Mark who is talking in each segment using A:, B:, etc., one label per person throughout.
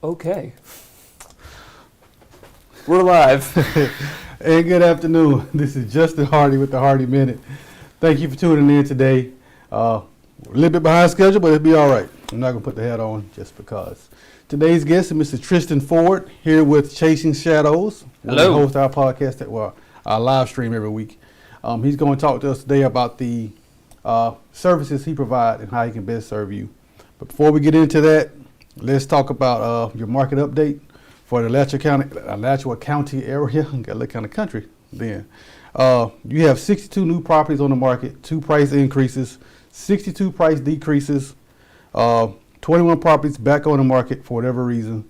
A: Okay. We're live.
B: Hey, good afternoon. This is Justin Hardy with the Hardy Minute. Thank you for tuning in today. We're a little bit behind schedule, but it'll be all right. I'm not going to put the hat on just because. Today's guest is Mr. Tristan Ford, here with Chasing Shadows.
A: Hello.
B: We host our podcast, our live stream every week. He's going to talk to us today about the services he provides and how he can best serve you. But before we get into that, let's talk about your market update for the Alachua County area. Got to look kind of country then. You have 62 new properties on the market, 2 price increases, 62 price decreases, 21 properties back on the market for whatever reason.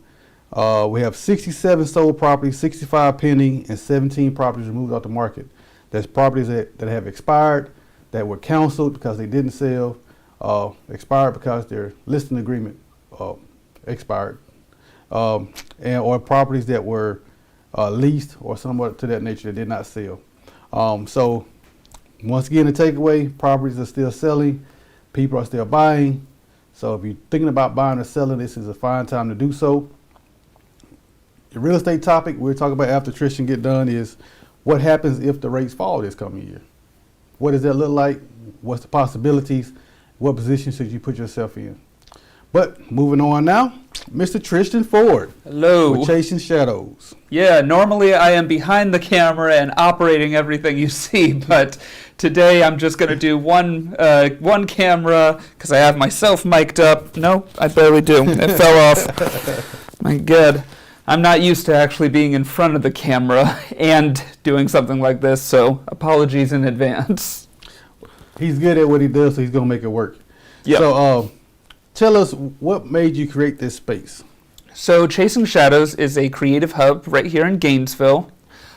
B: We have 67 sold properties, 65 pending, and 17 properties removed off the market. That's properties that have expired, that were canceled because they didn't sell, expired because their listing agreement expired, or properties that were leased or somewhat to that nature that did not sell. So once again, the takeaway, properties are still selling, people are still buying. So if you're thinking about buying or selling, this is a fine time to do so. The real estate topic we'll talk about after Tristan get done is what happens if the rates fall this coming year. What does that look like? What's the possibilities? What position should you put yourself in? But moving on now, Mr. Tristan Ford.
A: Hello.
B: With Chasing Shadows.
A: Yeah, normally I am behind the camera and operating everything you see, but today I'm just going to do one camera because I have myself mic'd up. No, I barely do. It fell off. My God. I'm not used to actually being in front of the camera and doing something like this, so apologies in advance.
B: He's good at what he does, so he's going to make it work.
A: Yep.
B: So tell us what made you create this space.
A: So Chasing Shadows is a creative hub right here in Gainesville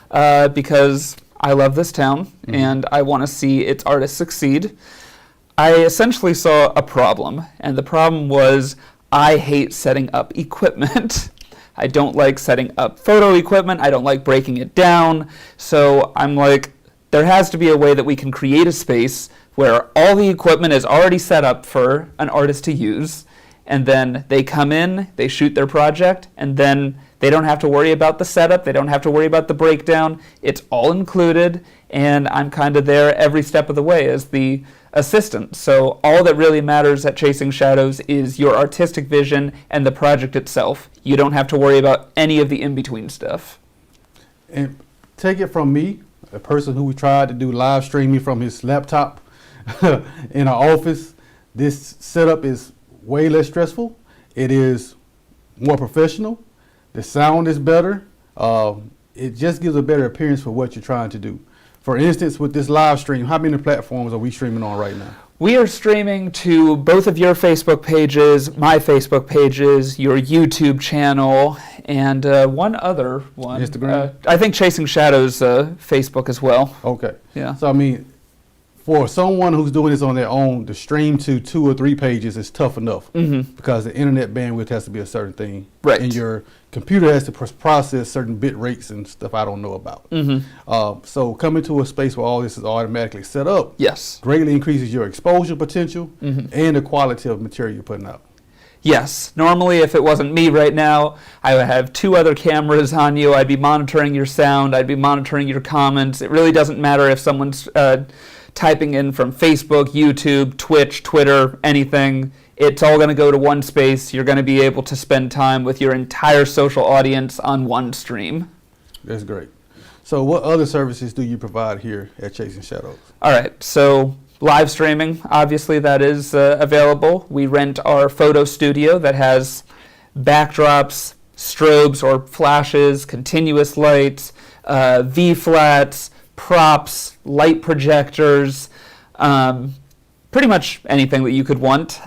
A: because I love this town and I want to see its artists succeed. I essentially saw a problem, and the problem was I hate setting up equipment. I don't like setting up photo equipment. I don't like breaking it down. So I'm like, there has to be a way that we can create a space where all the equipment is already set up for an artist to use, and then they come in, they shoot their project, and then they don't have to worry about the setup, they don't have to worry about the breakdown. It's all included, and I'm kind of there every step of the way as the assistant. So all that really matters at Chasing Shadows is your artistic vision and the project itself. You don't have to worry about any of the in-between stuff.
B: And take it from me, a person who tried to do live streaming from his laptop in our office. This setup is way less stressful. It is more professional. The sound is better. It just gives a better appearance for what you're trying to do. For instance, with this live stream, how many platforms are we streaming on right now?
A: We are streaming to both of your Facebook pages, my Facebook pages, your YouTube channel, and one other one.
B: Instagram?
A: I think Chasing Shadows Facebook as well.
B: Okay.
A: Yeah.
B: So, I mean, for someone who's doing this on their own, to stream to 2 or 3 pages is tough enough because the internet bandwidth has to be a certain thing.
A: Right.
B: And your computer has to process certain bit rates and stuff I don't know about. So coming to a space where all this is automatically set up
A: Yes.
B: greatly increases your exposure potential and the quality of material you're putting out.
A: Yes. Normally, if it wasn't me right now, I would have 2 other cameras on you. I'd be monitoring your sound. I'd be monitoring your comments. It really doesn't matter if someone's typing in from Facebook, YouTube, Twitch, Twitter, anything. It's all going to go to one space. You're going to be able to spend time with your entire social audience on one stream.
B: That's great. So what other services do you provide here at Chasing Shadows?
A: All right, so live streaming, obviously that is available. We rent our photo studio that has backdrops, strobes or flashes, continuous lights, V-flats, props, light projectors, pretty much anything that you could want.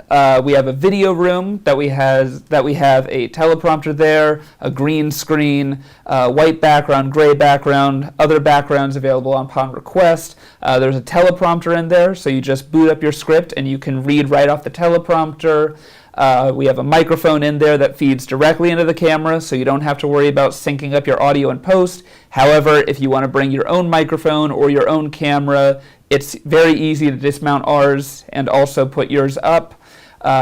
A: We have a video room that we have a teleprompter there, a green screen, white background, gray background, other backgrounds available upon request. There's a teleprompter in there, so you just boot up your script and you can read right off the teleprompter. We have a microphone in there that feeds directly into the camera, so you don't have to worry about syncing up your audio in post. However, if you want to bring your own microphone or your own camera, it's very easy to dismount ours and also put yours up.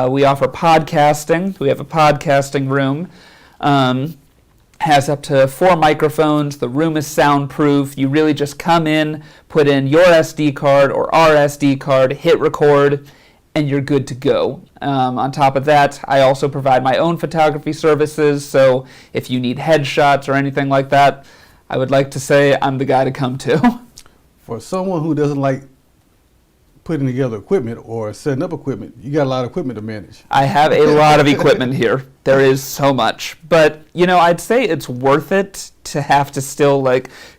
A: We offer podcasting. We have a podcasting room. Has up to 4 microphones. The room is soundproof. You really just come in, put in your SD card or our SD card, hit record, and you're good to go. On top of that, I also provide my own photography services, so if you need headshots or anything like that, I would like to say I'm the guy to come to.
B: For someone who doesn't like putting together equipment or setting up equipment, you got a lot of equipment to manage.
A: I have a lot of equipment here. There is so much. But, I'd say it's worth it to have to still,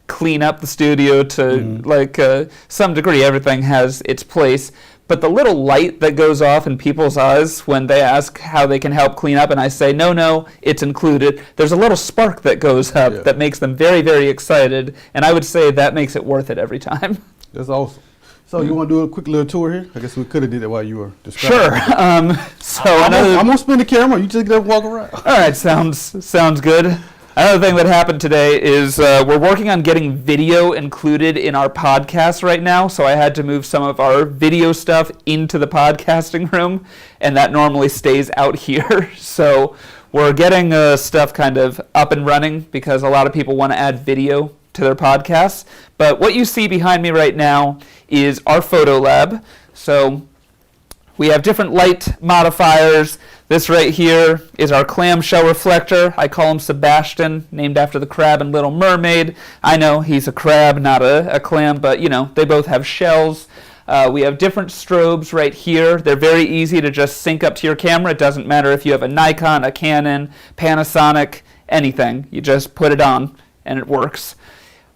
A: clean up the studio to, some degree. Everything has its place. But the little light that goes off in people's eyes when they ask how they can help clean up, and I say, no, it's included, there's a little spark that goes up that makes them very, very excited. And I would say that makes it worth it every time.
B: That's awesome. So you want to do a quick little tour here? I guess we could have did it while you were describing.
A: Sure.
B: I'm going to spin the camera. You just get up and walk around.
A: All right, sounds good. Another thing that happened today is we're working on getting video included in our podcast right now, so I had to move some of our video stuff into the podcasting room, and that normally stays out here. So we're getting stuff kind of up and running because a lot of people want to add video to their podcasts. But what you see behind me right now is our photo lab. So we have different light modifiers. This right here is our clamshell reflector. I call him Sebastian, named after the crab in Little Mermaid. I know he's a crab, not a clam, but they both have shells. We have different strobes right here. They're very easy to just sync up to your camera. It doesn't matter if you have a Nikon, a Canon, Panasonic, anything. You just put it on and it works.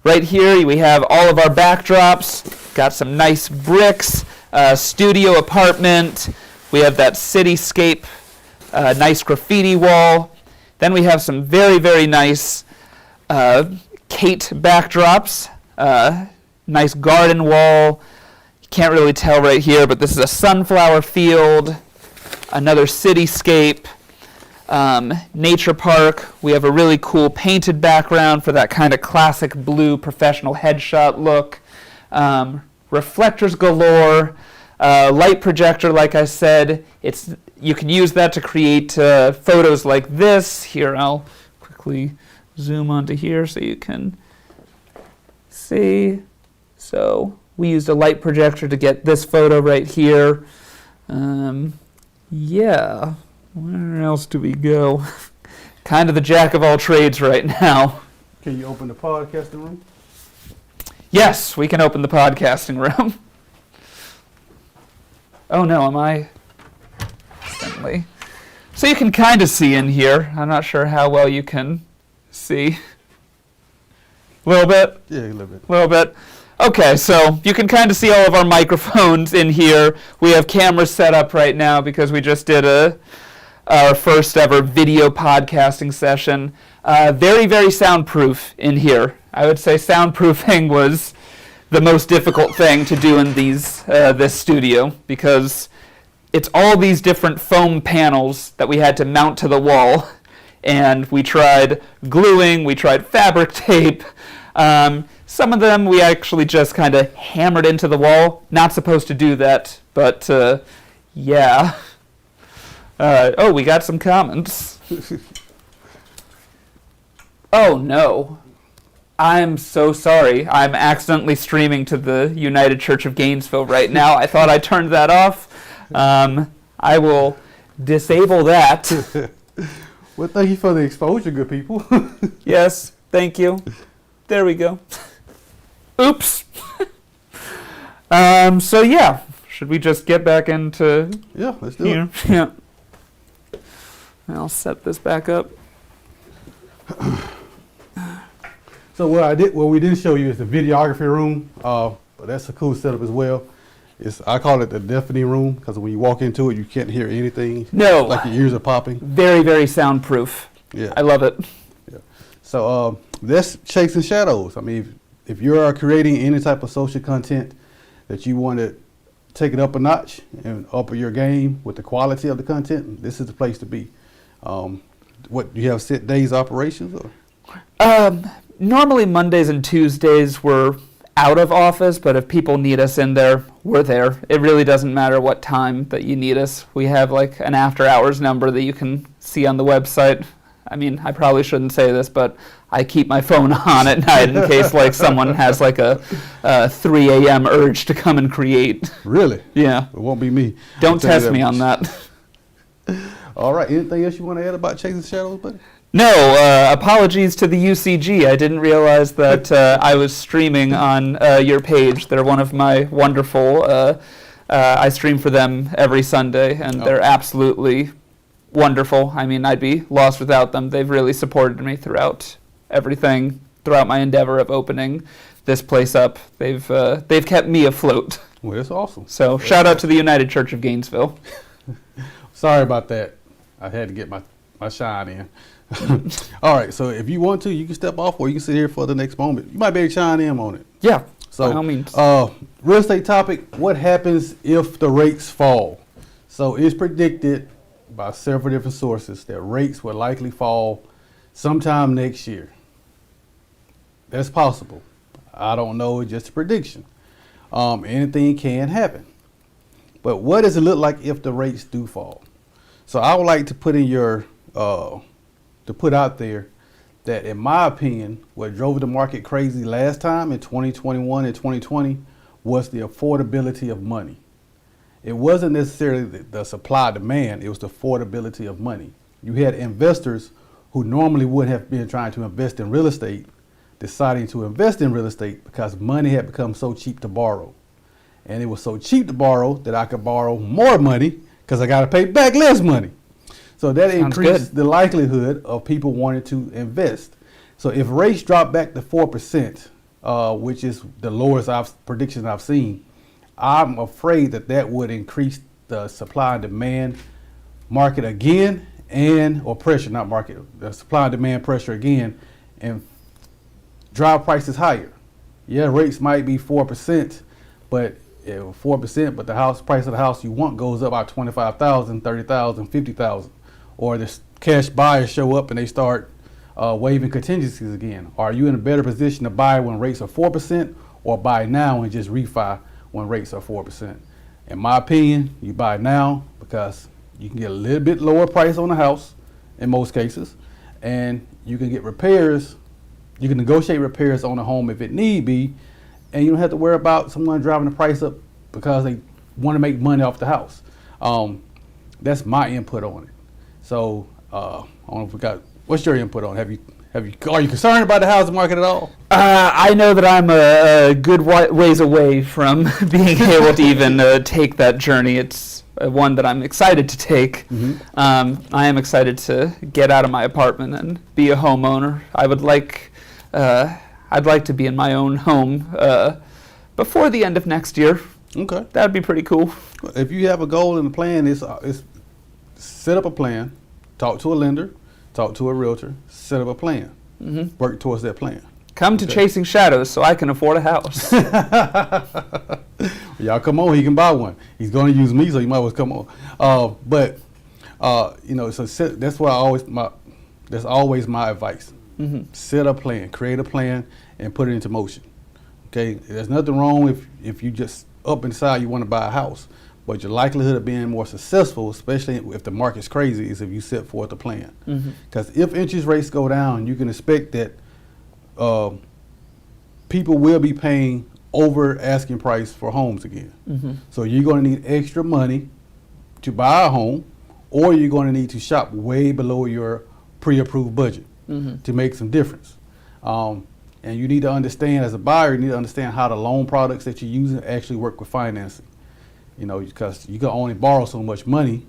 A: Right here we have all of our backdrops. Got some nice bricks, studio apartment. We have that cityscape, nice graffiti wall. Then we have some very, very nice Kate backdrops. Nice garden wall. You can't really tell right here, but this is a sunflower field. Another cityscape. Nature park. We have a really cool painted background for that kind of classic blue professional headshot look. Reflectors galore. Light projector, like I said. You can use that to create photos like this. Here, I'll quickly zoom onto here so you can see. So we used a light projector to get this photo right here. Yeah. Where else do we go? Kind of the jack of all trades right now.
B: Can you open the podcasting room?
A: Yes, we can open the podcasting room. Oh no, am I? Instantly. So you can kind of see in here. I'm not sure how well you can see. A little bit?
B: Yeah, a little bit.
A: A little bit. Okay, so you can kind of see all of our microphones in here. We have cameras set up right now because we just did our first ever video podcasting session. Very, very soundproof in here. I would say soundproofing was the most difficult thing to do in this studio because it's all these different foam panels that we had to mount to the wall. And we tried gluing, we tried fabric tape. Some of them we actually just kind of hammered into the wall. Not supposed to do that, but yeah. We got some comments. Oh no. I'm so sorry. I'm accidentally streaming to the United Church of Gainesville right now. I thought I turned that off. I will disable that.
B: Well, thank you for the exposure, good people.
A: Yes, thank you. There we go. Oops. So yeah, should we just get back into
B: Yeah, let's do
A: here?
B: it.
A: Yeah. I'll set this back up.
B: So what we didn't show you is the videography room. But that's a cool setup as well. I call it the deafening room because when you walk into it, you can't hear anything.
A: No.
B: Like your ears are popping.
A: Very, very soundproof.
B: Yeah.
A: I love it.
B: Yeah. So that's Shakes and Shadows. I mean, if you are creating any type of social content that you want to take it up a notch and up your game with the quality of the content, this is the place to be. What do you have set days operations or?
A: Normally Mondays and Tuesdays we're out of office, but if people need us in there, we're there. It really doesn't matter what time that you need us. We have like an after hours number that you can see on the website. I mean, I probably shouldn't say this, but I keep my phone on at night in case like someone has like a 3 a.m. urge to come and create.
B: Really?
A: Yeah.
B: It won't be me.
A: Don't test me on that.
B: All right. Anything else you want to add about Chasing Shadows, buddy?
A: No, apologies to the UCG. I didn't realize that I was streaming on your page. They're one of my wonderful, I stream for them every Sunday, and they're absolutely wonderful. I mean, I'd be lost without them. They've really supported me throughout everything, throughout my endeavor of opening this place up. They've kept me afloat.
B: Well, that's awesome.
A: So shout out to the United Church of Gainesville.
B: Sorry about that. I had to get my shine in. All right, so if you want to, you can step off or you can sit here for the next moment. You might be able to chime in on it.
A: Yeah,
B: so,
A: by all means.
B: Real estate topic, what happens if the rates fall? So it's predicted by several different sources that rates will likely fall sometime next year. That's possible. I don't know, it's just a prediction. Anything can happen. But what does it look like if the rates do fall? So I would like to put in to put out there that, in my opinion, what drove the market crazy last time in 2021 and 2020 was the affordability of money. It wasn't necessarily the supply demand, it was the affordability of money. You had investors who normally would have been trying to invest in real estate deciding to invest in real estate because money had become so cheap to borrow. And it was so cheap to borrow that I could borrow more money because I got to pay back less money. So that increased the likelihood of people wanting to invest. So if rates drop back to 4%, which is the lowest prediction I've seen, I'm afraid that would increase the supply and demand market again, or pressure, not market, the supply and demand pressure again, and drive prices higher. Yeah, rates might be 4%, but 4%, but the house price of the house you want goes up by 25,000, 30,000, 50,000. Or the cash buyers show up and they start waiving contingencies again. Are you in a better position to buy when rates are 4% or buy now and just refi when rates are 4%? In my opinion, you buy now because you can get a little bit lower price on the house in most cases, and you can get repairs. You can negotiate repairs on the home if it need be, and you don't have to worry about someone driving the price up because they want to make money off the house. That's my input on it. So I don't know if what's your input on it? Are you concerned about the housing market at all?
A: I know that I'm a good ways away from being able to even take that journey. It's one that I'm excited to take. Mm-hmm. I am excited to get out of my apartment and be a homeowner. I'd like to be in my own home before the end of next year.
B: Okay,
A: that'd be pretty cool.
B: If you have a goal and a plan, it's set up a plan, talk to a lender, talk to a realtor, set up a plan, work towards that plan.
A: Come to Chasing Shadows so I can afford a house.
B: Y'all come on, he can buy one. He's going to use me, so you might as well come on. So that's why that's always my advice. Mm-hmm. Set a plan, create a plan, and put it into motion. Okay, there's nothing wrong if you just up and decide you want to buy a house. But your likelihood of being more successful, especially if the market's crazy, is if you set forth a plan. Because if interest rates go down, you can expect that people will be paying over asking price for homes again. Mm-hmm. So you're going to need extra money to buy a home, or you're going to need to shop way below your pre-approved budget to make some difference. And you need to understand, as a buyer, you need to understand how the loan products that you're using actually work with financing. Because you can only borrow so much money,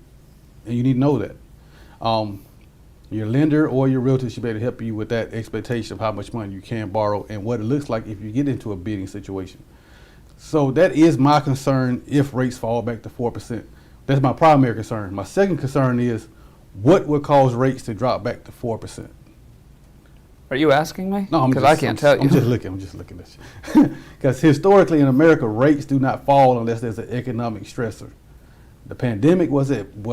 B: and you need to know that. Your lender or your realtor should be able to help you with that expectation of how much money you can borrow and what it looks like if you get into a bidding situation. So that is my concern if rates fall back to 4%. That's my primary concern. My second concern is what would cause rates to drop back to 4%?
A: Are you asking me?
B: No,
A: because I can't tell you.
B: I'm just looking at you. Because historically in America, rates do not fall unless there's an economic stressor. The pandemic was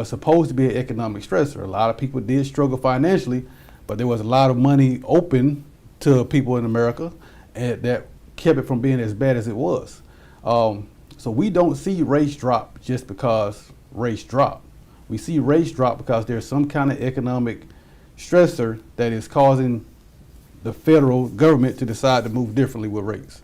B: supposed to be an economic stressor. A lot of people did struggle financially, but there was a lot of money open to people in America, and that kept it from being as bad as it was. So we don't see rates drop just because rates drop. We see rates drop because there's some kind of economic stressor that is causing the federal government to decide to move differently with rates.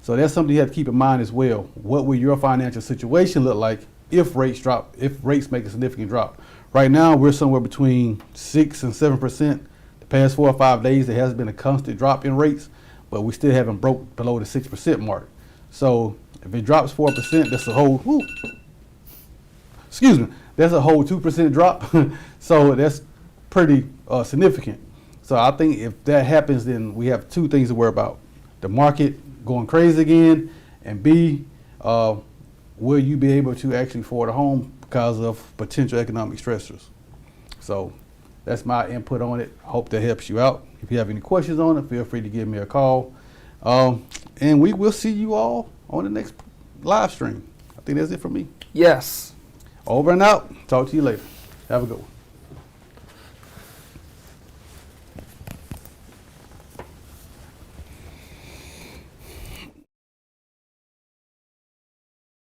B: So that's something you have to keep in mind as well. What will your financial situation look like if rates drop, if rates make a significant drop? Right now, we're somewhere between 6 and 7%. The past 4 or 5 days, there has been a constant drop in rates, but we still haven't broke below the 6% mark. So if it drops 4%, that's a whole, that's a whole 2% drop. So that's pretty significant. So I think if that happens, then we have two things to worry about: the market going crazy again, and B, will you be able to actually afford a home because of potential economic stressors? So that's my input on it. I hope that helps you out. If you have any questions on it, feel free to give me a call. And we will see you all on the next live stream. I think that's it for me.
A: Yes.
B: Over and out. Talk to you later. Have a good one.